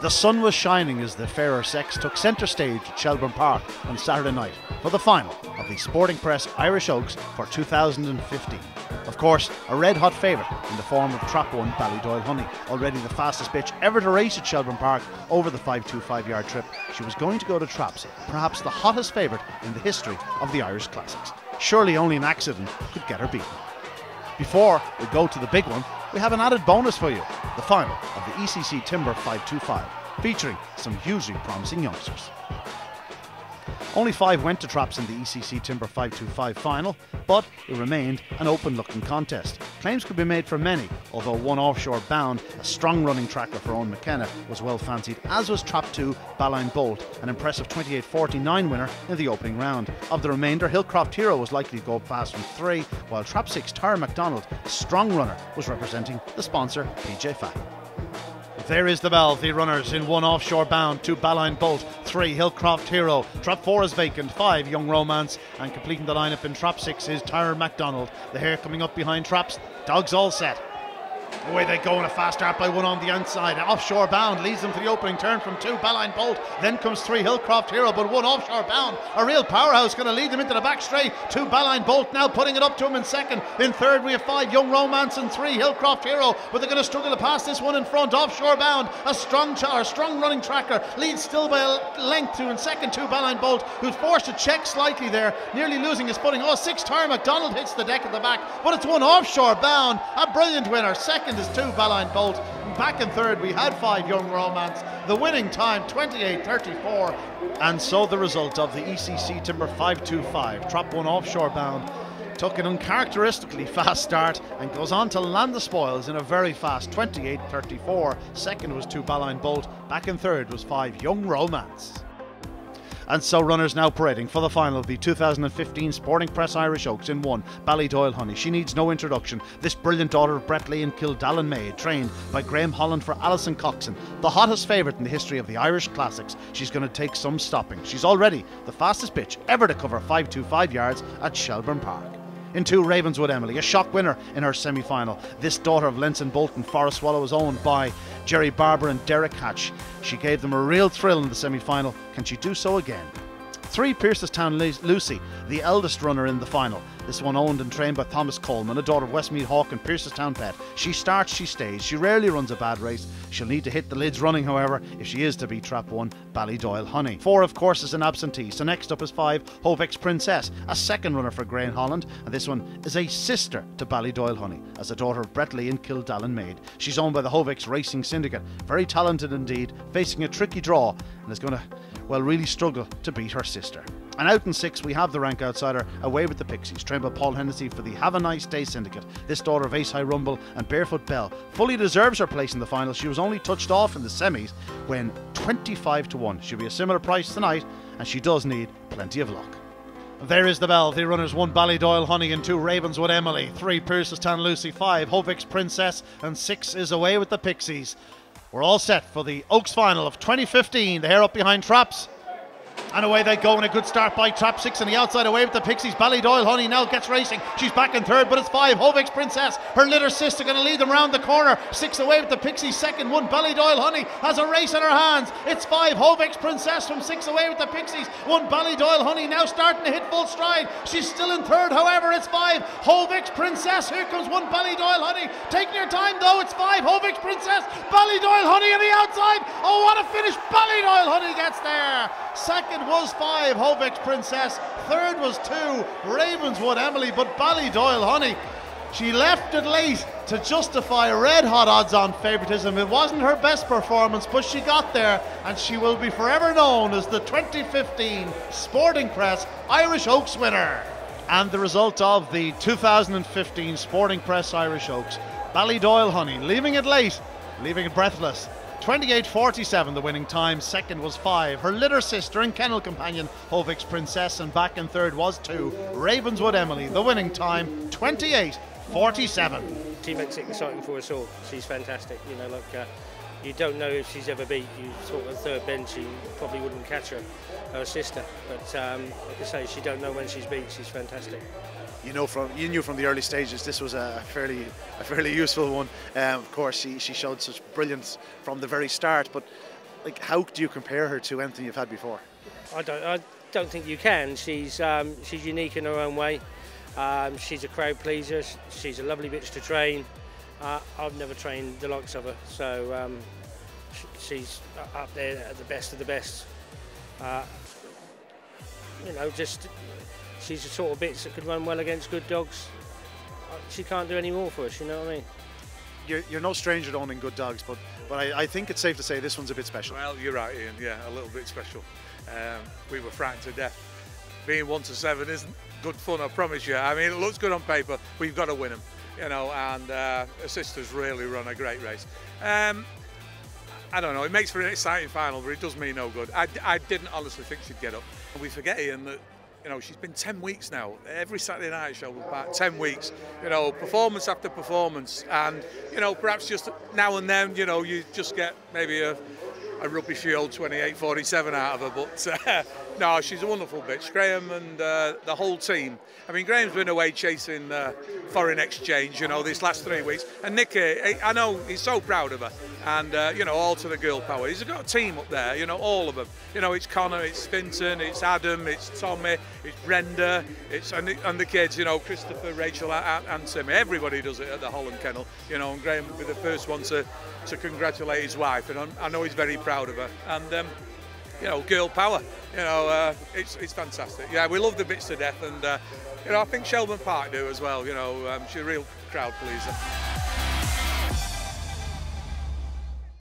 The sun was shining as the fairer sex took centre stage at Shelbourne Park on Saturday night for the final of the Sporting Press Irish Oaks for 2015. Of course, a red-hot favourite in the form of Trap 1 Ballydoyle Honey, already the fastest bitch ever to race at Shelbourne Park over the 525-yard trip. She was going to go to traps, perhaps the hottest favourite in the history of the Irish Classics. Surely only an accident could get her beaten. Before we go to the big one, we have an added bonus for you, the final of the ECC Timber 525, featuring some hugely promising youngsters. Only 5 went to traps in the ECC Timber 525 final, but it remained an open-looking contest. Claims could be made for many, although one offshore bound, a strong running tracker for Owen McKenna, was well fancied, as was Trap 2 Ballydoyle, an impressive 28.49 winner in the opening round. Of the remainder, Hillcroft Hero was likely to go past from 3, while Trap 6 Tara MacDonald, a strong runner, was representing the sponsor PJ Fat. There is the bell, the runners in 1 offshore bound, 2 Ballydoyle, 3 Hillcroft Hero, Trap 4 is vacant, 5 Young Romance, and completing the lineup in Trap 6 is Tara MacDonald. The hare coming up behind Traps, dogs all set. Away they go in a fast start by 1 on the outside. Offshore bound leads them to the opening turn from 2 Ballydoyle. Then comes 3 Hillcroft Hero, but 1 offshore bound. A real powerhouse going to lead them into the back straight. 2 Ballydoyle now putting it up to him in second. In third we have 5 Young Romance and 3 Hillcroft Hero, but they're going to struggle to pass this one in front. Offshore bound, a strong running tracker leads still by a length to in second 2 Ballydoyle, who's forced to check slightly there, nearly losing his footing. 6 Tara MacDonald hits the deck at the back, but it's 1 offshore bound. A brilliant winner. Second is 2 Ballydoyle. Back in third we had 5 Young Romance. The winning time 28.34. And so the result of the ECC Timber 525, Trap 1 offshore bound, took an uncharacteristically fast start and goes on to land the spoils in a very fast 28.34. Second was 2 Ballydoyle. Back in third was 5 Young Romance. And so runners now parading for the final of the 2015 Sporting Press Irish Oaks in 1, Ballydoyle Honey. She needs no introduction. This brilliant daughter of Bretley and Kildallon Maid, trained by Graham Holland for Alison Coxon, the hottest favourite in the history of the Irish Classics. She's going to take some stopping. She's already the fastest bitch ever to cover 525 yards at Shelbourne Park. In 2, Ravenswood Emily, a shock winner in her semi-final. This daughter of Lenson Bolton, Forest Swallow, was owned by Jerry Barber and Derek Hatch. She gave them a real thrill in the semi-final. Can she do so again? 3, PIERCESTOWN Lucy, the eldest runner in the final. This one owned and trained by Thomas Coleman, a daughter of Westmeath Hawk and PIERCESTOWN Pet. She starts, she stays. She rarely runs a bad race. She'll need to hit the lids running, however, if she is to beat Trap 1 Ballydoyle Honey. 4, of course, is an absentee. So next up is 5, Hovex Princess, a second runner for Graham Holland. And this one is a sister to Ballydoyle Honey, as a daughter of Bretley and Kildallon Maid. She's owned by the Hovex Racing Syndicate. Very talented indeed, facing a tricky draw, and is going to, well, really struggle to beat her sister. And out in 6 we have the rank outsider, Awaywitdepixies, trained by Paul Hennessy for the Have a Nice Day Syndicate. This daughter of Ace High Rumble and Barefoot Bell fully deserves her place in the final. She was only touched off in the semis when 25-1. She'll be a similar price tonight, and she does need plenty of luck. There is the bell. The runners 1 Ballydoyle Honey and 2 Ravenswood Emily, 3 PIERCESTOWN Lucy, 5 Hovex Princess, and 6 is Awaywitdepixies. We're all set for the Oaks final of 2015. The hare up behind Traps. And away they go, and a good start by Trap 6 on the outside. Awaywitdepixies. Ballydoyle Honey now gets racing. She's back in third, but it's 5 Hovex Princess, her little sister, going to lead them round the corner. 6 Awaywitdepixies, second. 1 Ballydoyle Honey has a race in her hands. It's 5 Hovex Princess from 6 Awaywitdepixies. 1 Ballydoyle Honey now starting to hit full stride. She's still in third, however. It's 5 Hovex Princess. Here comes 1 Ballydoyle Honey, taking her time though. It's 5 Hovex Princess. Ballydoyle Honey on the outside. Oh, what a finish! Ballydoyle Honey gets there. Second was 5 Hovex Princess, third was 2 Ravenswood Emily, but Ballydoyle Honey, she left it late to justify red hot odds on favouritism. It wasn't her best performance, but she got there, and she will be forever known as the 2015 Sporting Press Irish Oaks winner. And the result of the 2015 Sporting Press Irish Oaks, Ballydoyle Honey, leaving it late, leaving it breathless. 28.47 the winning time. Second was 5 her litter sister and kennel companion Hovex Princess, and back in third was 2 Ravenswood Emily. The winning time 28.47. She makes it exciting for us all. She's fantastic. You know, like you don't know if she's ever beat. You thought at third bench you probably wouldn't catch her sister, but like I say, she don't know when she's beat. She's fantastic. You knew from the early stages this was a fairly useful one. Of course, she showed such brilliance from the very start, but Like, how do you compare her to anything you've had before? I don't think you can. She's unique in her own way. She's a crowd pleaser. She's a lovely bitch to train. I've never trained the likes of her, so she's up there at the best of the best. You know, just she's the sort of bitch that could run well against good dogs. She can't do any more for us, you know what I mean? You're no stranger to owning good dogs, but I think it's safe to say this one's a bit special. Well, you're right, Ian. Yeah, a little bit special. We were frightened to death. Being 1 to 7 isn't good fun, I promise you. I mean, it looks good on paper, but you've got to win them, you know. And her sisters really run a great race. I don't know. It makes for an exciting final, but it does me no good. I didn't honestly think she'd get up. And we forget, Ian, that, you know, she's been 10 weeks now. Every Saturday night at Shelbourne Park, 10 weeks. You know, performance after performance. And, you know, perhaps just now and then, you know, you just get maybe a rubbishy old 28-47 out of her. But no, she's a wonderful bitch. Graham and the whole team. I mean, Graham's been away chasing foreign exchange, you know, these last 3 weeks. And Nicky, I know he's so proud of her. And, you know, all to the girl power. He's got a team up there, you know, all of them. You know, it's Connor, it's Finton, it's Adam, it's Tommy, it's Brenda, and the kids, you know, Christopher, Rachel and Timmy. Everybody does it at the Holland Kennel, you know, and Graham will be the first one to congratulate his wife. And I know he's very proud of her. And, you know, girl power, you know, it's fantastic. Yeah, we love the bits to death. And, you know, I think Shelbourne Park do as well, you know, she's a real crowd pleaser.